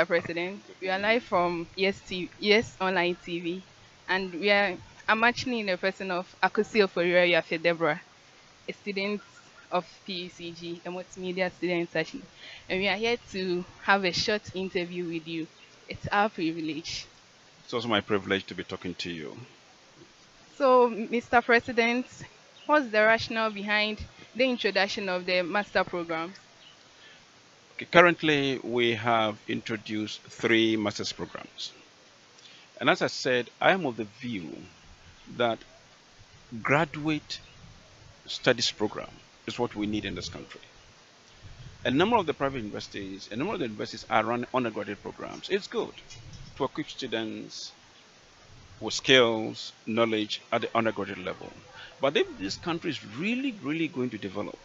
Mr. President. We are live from YERS Online TV, and I'm actually in the person of Akuapem Deborah, a student of PUCG, a multimedia student actually, and we are here to have a short interview with you. It's our privilege. It's also my privilege to be talking to you. So, Mr. President, what's the rationale behind the introduction of the master programs? Okay, currently, we have introduced 3 master's programs. And as I said, I am of the view that graduate studies program is what we need in this country. A number of the private universities, a number of the universities are running undergraduate programs. It's good to equip students with skills, knowledge at the undergraduate level. But if this country is really going to develop,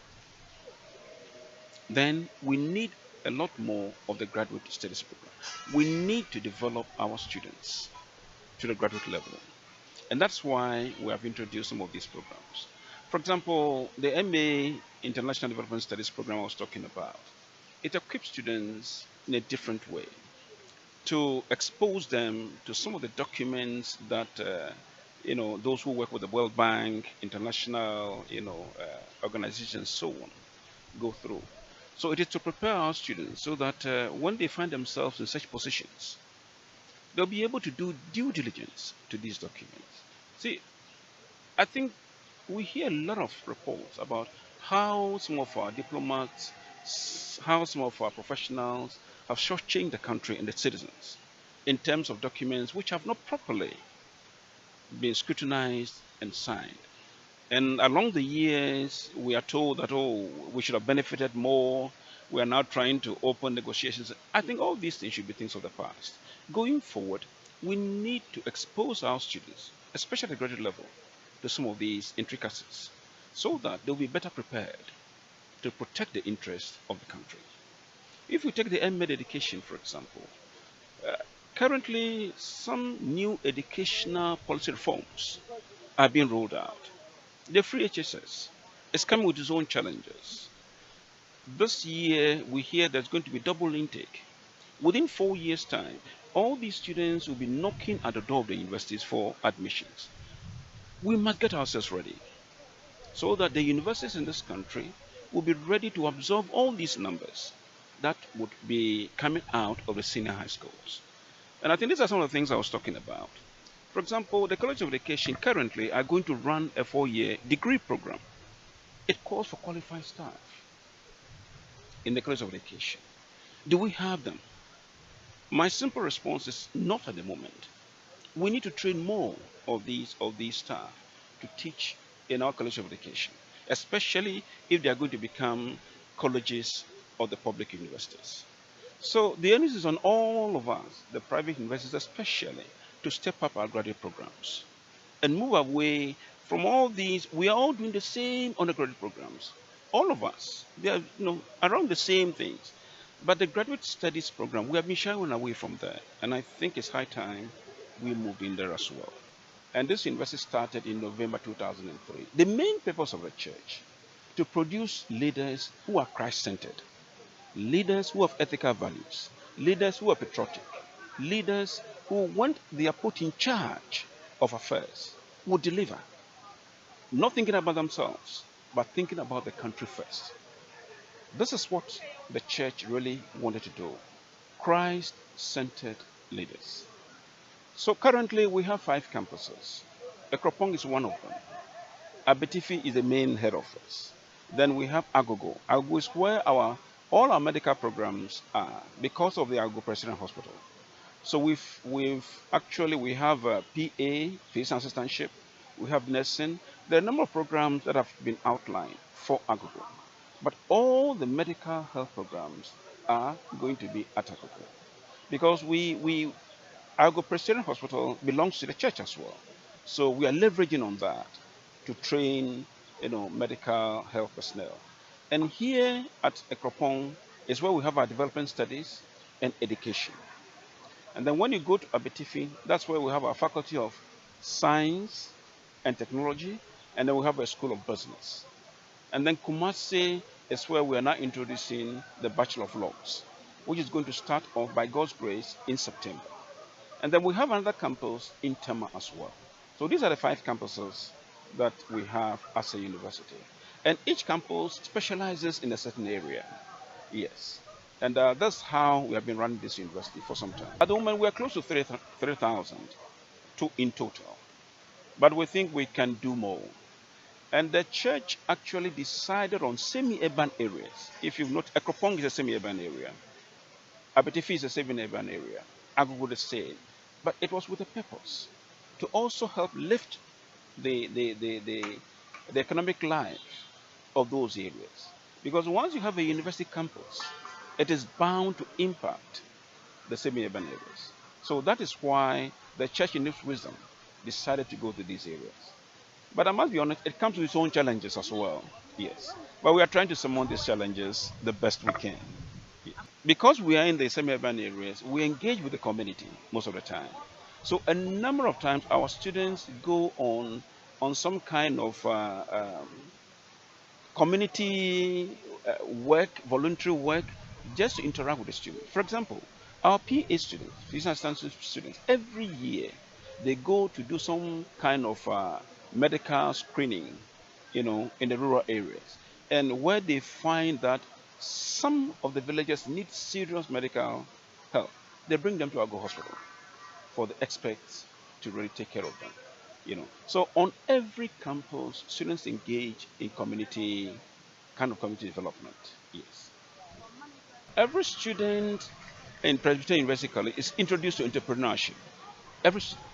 then we need a lot more of the graduate studies program. We need to develop our students to the graduate level. And that's why we have introduced some of these programs. For example, the MA International Development Studies program I was talking about, it equips students in a different way to expose them to some of the documents that those who work with the World Bank, international organizations, so on, go through. So it is to prepare our students so that when they find themselves in such positions, they'll be able to do due diligence to these documents. See, I think we hear a lot of reports about how some of our diplomats, how some of our professionals have shortchanged the country and its citizens in terms of documents which have not properly been scrutinized and signed. And along the years, we are told that, oh, we should have benefited more. We are now trying to open negotiations. I think all these things should be things of the past. Going forward, we need to expose our students, especially at the graduate level, to some of these intricacies so that they'll be better prepared to protect the interests of the country. If we take the M.Med education, for example, uh, currently some new educational policy reforms are being rolled out. The free HSS is coming with its own challenges. This year, we hear there's going to be double intake. Within 4 years' time, all these students will be knocking at the door of the universities for admissions. We must get ourselves ready so that the universities in this country will be ready to absorb all these numbers that would be coming out of the senior high schools. And I think these are some of the things I was talking about. For example, the College of Education currently are going to run a 4-year degree program. It calls for qualified staff in the College of Education. Do we have them? My simple response is not at the moment. We need to train more of these staff to teach in our College of Education, especially if they are going to become colleges of the public universities. So the onus is on all of us, the private universities especially, to step up our graduate programs and move away from all these. We are all doing the same undergraduate programs. All of us, they are around the same things. But the graduate studies program, we have been shying away from there. And I think it's high time we move in there as well. And this university started in November 2003. The main purpose of the church, to produce leaders who are Christ-centered, leaders who have ethical values, leaders who are patriotic, leaders who, when they are put in charge of affairs, will deliver, not thinking about themselves, but thinking about the country first. This is what the church really wanted to do. Christ-centered leaders. So currently we have 5 campuses. Akropong is one of them. Abetifi is the main head office. Then we have Agogo. Agogo is where all our medical programs are because of the Agogo Presbyterian Hospital. So we have PA, physician assistantship, we have nursing. There are a number of programs that have been outlined for Agogo. But all the medical health programs are going to be at Akropong because Agogo Presbyterian Hospital belongs to the church as well. So we are leveraging on that to train, medical health personnel. And here at Akropong is where we have our development studies and education. And then when you go to Abetifi, that's where we have our faculty of science and technology, and then we have a school of business. And then Kumasi is where we are now introducing the Bachelor of Laws. which is going to start off by God's grace in September. And then we have another campus in Tema as well. So these are the 5 campuses that we have as a university. And each campus specializes in a certain area. Yes. And that's how we have been running this university for some time. At the moment, we are close to 3,000 in total. But we think we can do more. And the church actually decided on semi-urban areas. If you've noticed, Akropong is a semi-urban area. Abetifi is a semi-urban area. Agogo the same. But it was with a purpose to also help lift the economic life of those areas. Because once you have a university campus, it is bound to impact the semi-urban areas. So that is why the church in its wisdom decided to go to these areas. But I must be honest, it comes with its own challenges as well. Yes. But we are trying to surmount these challenges the best we can. Because we are in the semi-urban areas, we engage with the community most of the time. So a number of times our students go on some kind of community work, voluntary work, just to interact with the students. For example, our PA students, business students, every year they go to do some kind of medical screening, in the rural areas, and where they find that some of the villagers need serious medical help, they bring them to Ago Hospital for the experts to really take care of them. So on every campus, students engage in community development. Yes. Every student in Presbyterian University College is introduced to entrepreneurship. Every student.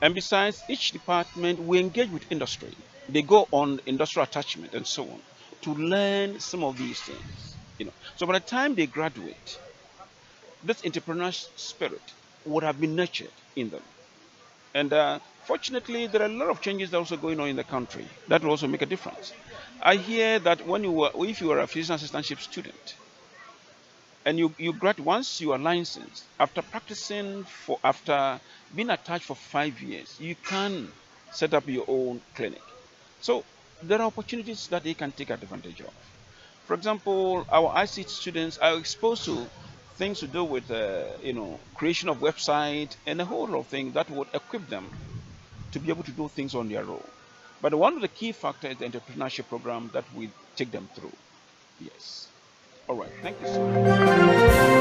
And besides, each department, we engage with industry. They go on industrial attachment and so on to learn some of these things. So by the time they graduate, this entrepreneurial spirit would have been nurtured in them. And fortunately, there are a lot of changes that are also going on in the country that will also make a difference. I hear that if you are a physician assistantship student, and you graduate, once you are licensed, after being attached for 5 years, you can set up your own clinic. So there are opportunities that they can take advantage of. For example, our ICT students are exposed to things to do with creation of website and a whole lot of things that would equip them to be able to do things on their own. But one of the key factors is the entrepreneurship program that we take them through. Yes. All right. Thank you so much.